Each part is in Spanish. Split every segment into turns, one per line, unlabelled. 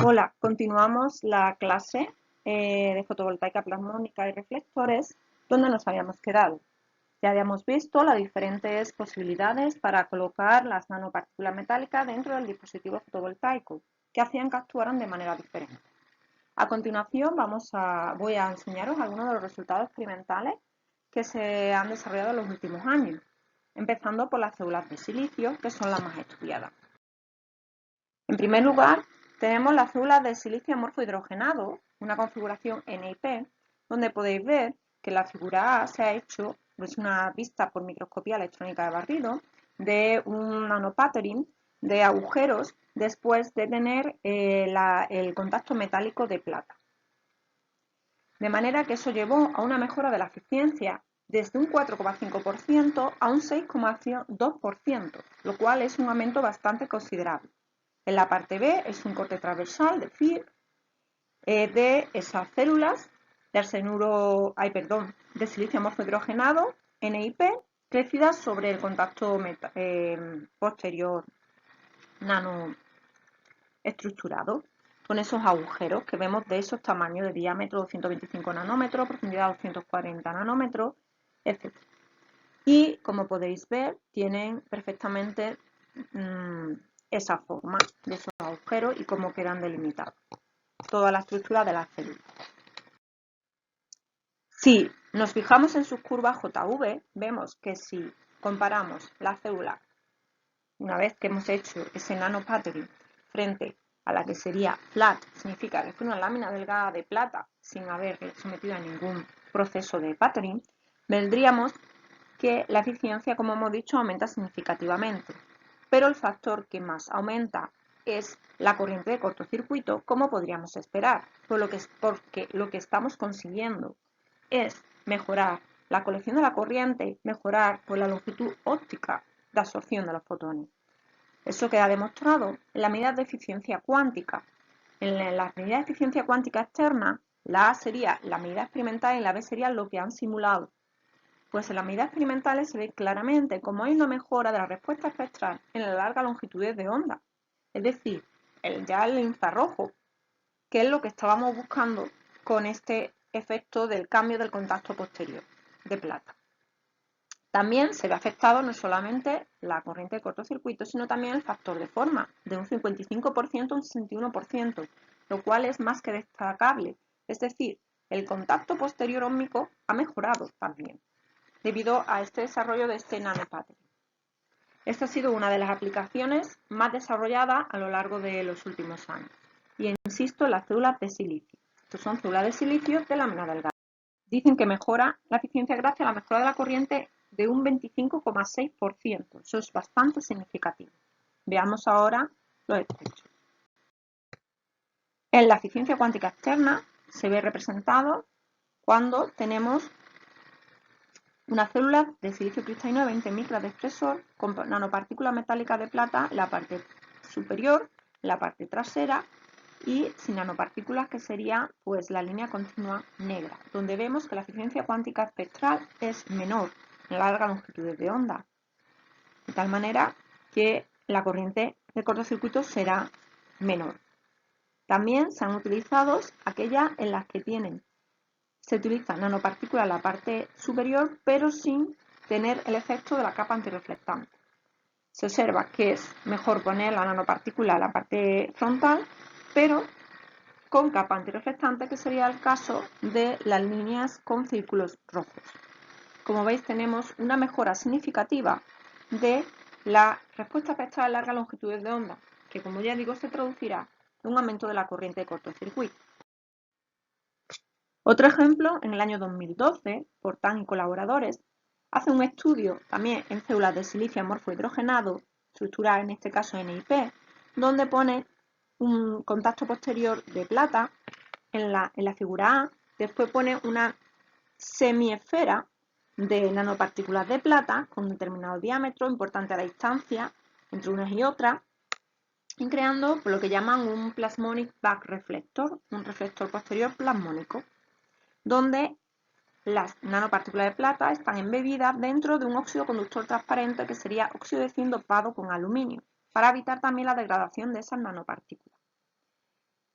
Hola, continuamos la clase de fotovoltaica plasmónica y reflectores donde nos habíamos quedado. Ya habíamos visto las diferentes posibilidades para colocar las nanopartículas metálicas dentro del dispositivo fotovoltaico que hacían que actuaran de manera diferente. A continuación voy a enseñaros algunos de los resultados experimentales que se han desarrollado en los últimos años, empezando por las células de silicio, que son las más estudiadas. En primer lugar, tenemos las células de silicio amorfo hidrogenado, una configuración NIP, donde podéis ver que la figura A se ha hecho, es una vista por microscopía electrónica de barrido, de un nanopatterning de agujeros después de tener el contacto metálico de plata. De manera que eso llevó a una mejora de la eficiencia desde un 4,5% a un 6,2%, lo cual es un aumento bastante considerable. En la parte B es un corte transversal de FIR de esas células de silicio amorfo hidrogenado, NIP, crecidas sobre el contacto posterior nanoestructurado, con esos agujeros que vemos de esos tamaños de diámetro 225 nanómetros, profundidad 240 nanómetros, etc. Y como podéis ver, tienen perfectamente esa forma de esos agujeros y cómo quedan delimitados toda la estructura de las células. Si nos fijamos en sus curvas JV, vemos que si comparamos la célula, una vez que hemos hecho ese nanopatterning, frente a la que sería flat, significa que es una lámina delgada de plata sin haber sometido a ningún proceso de patterning, vendríamos que la eficiencia, como hemos dicho, aumenta significativamente. Pero el factor que más aumenta es la corriente de cortocircuito, como podríamos esperar, porque lo que estamos consiguiendo es mejorar la colección de la corriente, mejorar la longitud óptica de absorción de los fotones. Eso queda demostrado en la medida de eficiencia cuántica. En las medidas de eficiencia cuántica externa, la A sería la medida experimental y la B sería lo que han simulado. Pues en las medidas experimentales se ve claramente cómo hay una mejora de la respuesta espectral en la larga longitud de onda, es decir, ya el infrarrojo, que es lo que estábamos buscando con este efecto del cambio del contacto posterior de plata. También se ve afectado no solamente la corriente de cortocircuito, sino también el factor de forma, de un 55% a un 61%, lo cual es más que destacable. Es decir, el contacto posterior óptico ha mejorado también, debido a este desarrollo de este nanopatterning. Esta ha sido una de las aplicaciones más desarrolladas a lo largo de los últimos años. Y insisto en las células de silicio. Estas son células de silicio de lámina delgada. Dicen que mejora la eficiencia gracias a la mejora de la corriente de un 25,6%. Eso es bastante significativo. Veamos ahora los efectos. En la eficiencia cuántica externa se ve representado cuando tenemos una célula de silicio cristalino de 20 micras de espesor con nanopartículas metálicas de plata en la parte superior, en la parte trasera y sin nanopartículas, que sería pues la línea continua negra, donde vemos que la eficiencia cuántica espectral es menor en largas longitudes de onda, de tal manera que la corriente de cortocircuito será menor. También se han utilizado aquellas en las que se utiliza nanopartículas en la parte superior, pero sin tener el efecto de la capa antirreflectante. Se observa que es mejor poner la nanopartícula en la parte frontal, pero con capa antirreflectante, que sería el caso de las líneas con círculos rojos. Como veis, tenemos una mejora significativa de la respuesta espectral a largas longitudes de onda, que, como ya digo, se traducirá en un aumento de la corriente de cortocircuito. Otro ejemplo, en el año 2012, Portán y colaboradores hace un estudio también en células de silicio amorfo hidrogenado, estructura en este caso NIP, donde pone un contacto posterior de plata en la figura A, después pone una semiesfera de nanopartículas de plata con un determinado diámetro, importante a la distancia entre unas y otras, y creando lo que llaman un plasmonic back reflector, un reflector posterior plasmónico, donde las nanopartículas de plata están embebidas dentro de un óxido conductor transparente, que sería óxido de zinc dopado con aluminio, para evitar también la degradación de esas nanopartículas.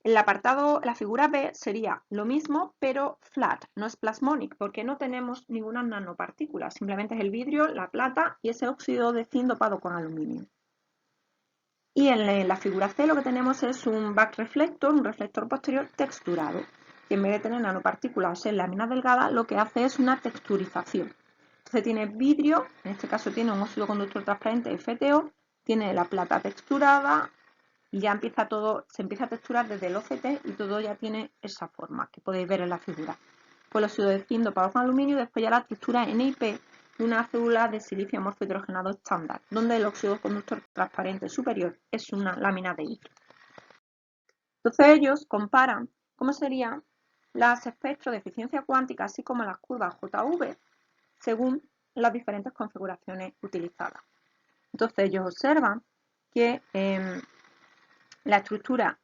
El apartado, la figura B sería lo mismo, pero flat, no es plasmonic, porque no tenemos ninguna nanopartícula, simplemente es el vidrio, la plata y ese óxido de zinc dopado con aluminio. Y en la figura C lo que tenemos es un back reflector, un reflector posterior texturado, que en vez de tener nanopartículas o ser láminas delgadas, lo que hace es una texturización. Entonces tiene vidrio, en este caso tiene un óxido conductor transparente FTO, tiene la plata texturada y ya empieza todo, se empieza a texturar desde el OCT y todo ya tiene esa forma que podéis ver en la figura. Pues el óxido de zinc dopado con aluminio y después ya la textura NiP de una célula de silicio amorfo hidrogenado estándar, donde el óxido conductor transparente superior es una lámina de hilo. Entonces ellos comparan cómo serían los espectros de eficiencia cuántica, así como las curvas JV, según las diferentes configuraciones utilizadas. Entonces ellos observan que la estructura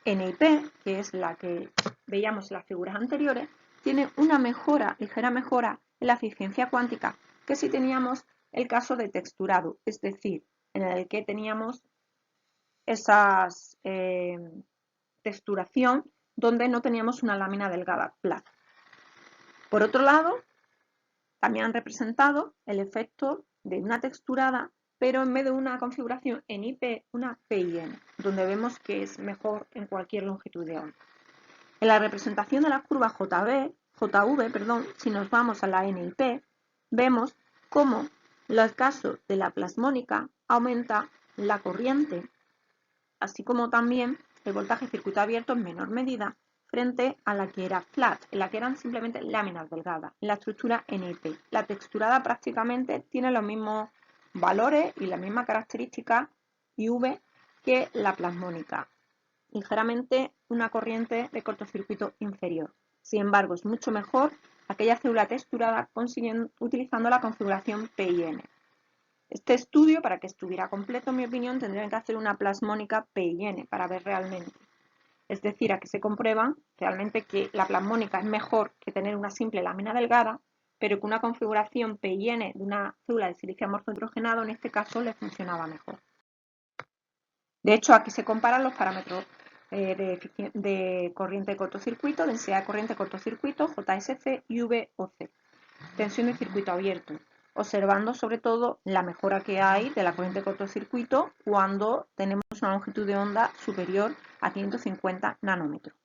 NiP, que es la que veíamos en las figuras anteriores, tiene una mejora, ligera mejora en la eficiencia cuántica que si teníamos el caso de texturado, es decir, en el que teníamos esa texturación donde no teníamos una lámina delgada plana. Por otro lado, también han representado el efecto de una texturada, pero en vez de una configuración en IP, una PIN, donde vemos que es mejor en cualquier longitud de onda. En la representación de la curva JV, si nos vamos a la NIP, vemos cómo en el caso de la plasmónica aumenta la corriente, así como también el voltaje de circuito abierto en menor medida frente a la que era flat, en la que eran simplemente láminas delgadas, en la estructura NIP. La texturada prácticamente tiene los mismos valores y las mismas características IV que la plasmónica, ligeramente una corriente de cortocircuito inferior. Sin embargo, es mucho mejor aquella célula texturada utilizando la configuración PIN. Este estudio, para que estuviera completo, en mi opinión, tendrían que hacer una plasmónica PIN para ver realmente. Es decir, aquí se comprueba realmente que la plasmónica es mejor que tener una simple lámina delgada, pero que una configuración PIN de una célula de silicio amorfo hidrogenado en este caso le funcionaba mejor. De hecho, aquí se comparan los parámetros de corriente de cortocircuito, densidad de corriente de cortocircuito, JSC y VOC, tensión de circuito abierto, observando sobre todo la mejora que hay de la corriente de cortocircuito cuando tenemos una longitud de onda superior a 550 nanómetros.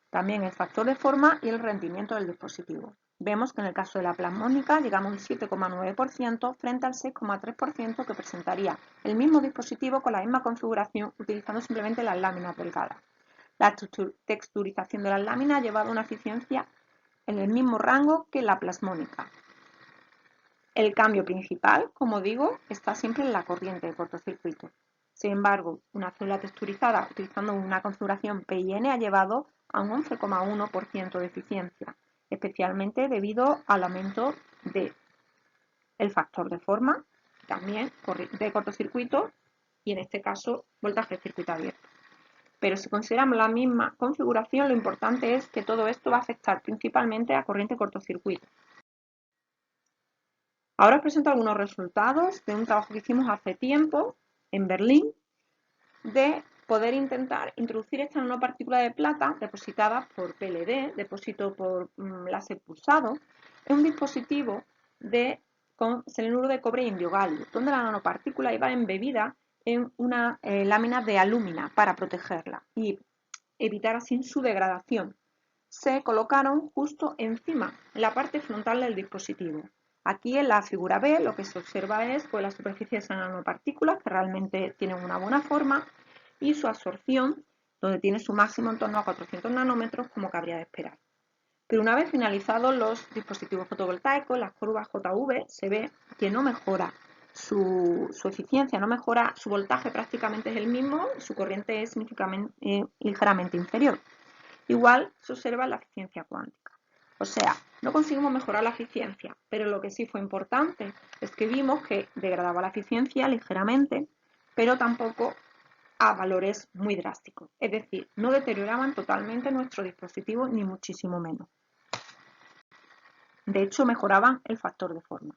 También el factor de forma y el rendimiento del dispositivo. Vemos que en el caso de la plasmónica llegamos al 7,9% frente al 6,3% que presentaría el mismo dispositivo con la misma configuración utilizando simplemente las láminas delgadas. La texturización de las láminas ha llevado a una eficiencia en el mismo rango que la plasmónica. El cambio principal, como digo, está siempre en la corriente de cortocircuito. Sin embargo, una célula texturizada utilizando una configuración PIN ha llevado a un 11,1% de eficiencia, especialmente debido al aumento del factor de forma, también de cortocircuito y en este caso voltaje de circuito abierto. Pero si consideramos la misma configuración, lo importante es que todo esto va a afectar principalmente a corriente de cortocircuito. Ahora os presento algunos resultados de un trabajo que hicimos hace tiempo en Berlín de poder intentar introducir esta nanopartícula de plata depositada por PLD, depósito por láser pulsado, en un dispositivo con selenuro de cobre y indiogalio, donde la nanopartícula iba embebida en una lámina de alúmina para protegerla y evitar así su degradación. Se colocaron justo encima, en la parte frontal del dispositivo. Aquí en la figura B lo que se observa es pues, la superficie de esas nanopartículas que realmente tienen una buena forma y su absorción, donde tiene su máximo en torno a 400 nanómetros como cabría de esperar. Pero una vez finalizados los dispositivos fotovoltaicos, las curvas JV, se ve que no mejora su eficiencia, no mejora su voltaje, prácticamente es el mismo, su corriente es ligeramente inferior. Igual se observa la eficiencia cuántica. O sea, no conseguimos mejorar la eficiencia, pero lo que sí fue importante es que vimos que degradaba la eficiencia ligeramente, pero tampoco a valores muy drásticos. Es decir, no deterioraban totalmente nuestro dispositivo, ni muchísimo menos. De hecho, mejoraban el factor de forma.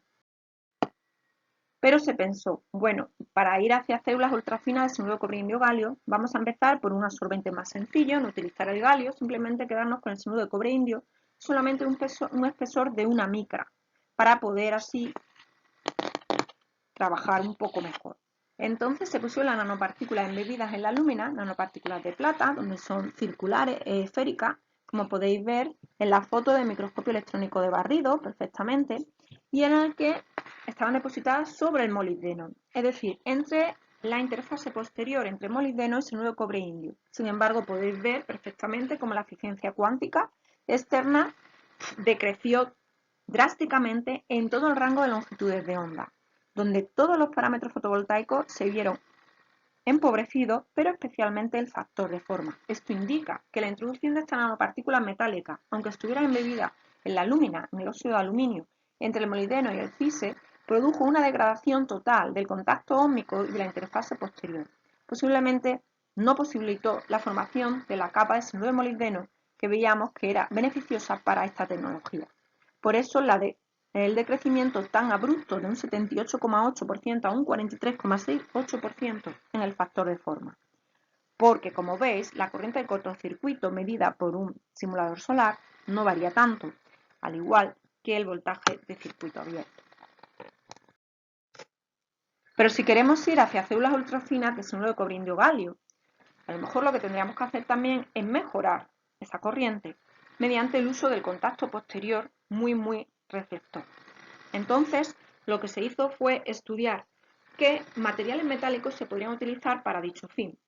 Pero se pensó, bueno, para ir hacia células ultrafinas de cianuro de cobre indio galio, vamos a empezar por un absorbente más sencillo, no utilizar el galio, simplemente quedarnos con el cianuro de cobre indio, solamente un espesor de 1 micra, para poder así trabajar un poco mejor. Entonces se pusieron las nanopartículas embebidas en la lúmina, nanopartículas de plata, donde son circulares, esféricas, como podéis ver en la foto del microscopio electrónico de barrido, perfectamente, y en el que estaban depositadas sobre el molibdeno, es decir, entre la interfase posterior entre molibdeno y cianuro de cobre indio. Sin embargo, podéis ver perfectamente cómo la eficiencia cuántica externa decreció drásticamente en todo el rango de longitudes de onda, donde todos los parámetros fotovoltaicos se vieron empobrecidos, pero especialmente el factor de forma. Esto indica que la introducción de estas nanopartículas metálicas, aunque estuvieran embebidas en la lúmina, en el óxido de aluminio, entre el molibdeno y el CISE, produjo una degradación total del contacto ósmico y de la interfase posterior. Posiblemente no posibilitó la formación de la capa de cianuro de molibdeno que veíamos que era beneficiosa para esta tecnología. Por eso el decrecimiento tan abrupto de un 78,8% a un 43,68% en el factor de forma. Porque, como veis, la corriente de cortocircuito medida por un simulador solar no varía tanto, al igual que el voltaje de circuito abierto. Pero si queremos ir hacia células ultrafinas de cianuro de cobre indio galio, a lo mejor lo que tendríamos que hacer también es mejorar esa corriente mediante el uso del contacto posterior muy reflector. Entonces, lo que se hizo fue estudiar qué materiales metálicos se podrían utilizar para dicho fin.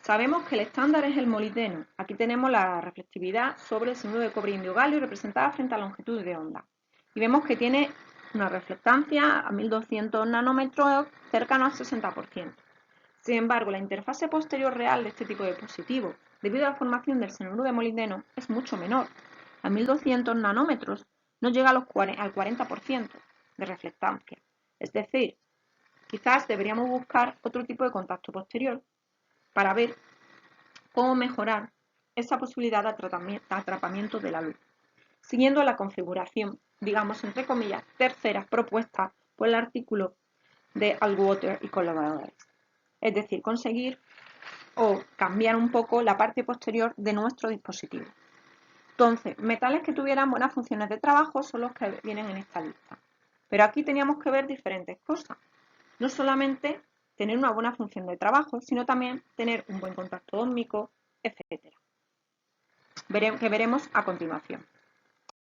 Sabemos que el estándar es el molibdeno. Aquí tenemos la reflectividad sobre el cianuro de cobre indio galio representada frente a la longitud de onda. Y vemos que tiene una reflectancia a 1200 nanómetros cercano al 60%. Sin embargo, la interfase posterior real de este tipo de dispositivo, debido a la formación del cianuro de molibdeno, es mucho menor. A 1200 nanómetros no llega al 40% de reflectancia. Es decir, quizás deberíamos buscar otro tipo de contacto posterior para ver cómo mejorar esa posibilidad de atrapamiento de la luz, siguiendo la configuración, digamos, entre comillas, tercera propuesta por el artículo de Allwater y colaboradores. Es decir, conseguir o cambiar un poco la parte posterior de nuestro dispositivo. Entonces, metales que tuvieran buenas funciones de trabajo son los que vienen en esta lista. Pero aquí teníamos que ver diferentes cosas. No solamente tener una buena función de trabajo, sino también tener un buen contacto ósmico, etc. Que veremos a continuación.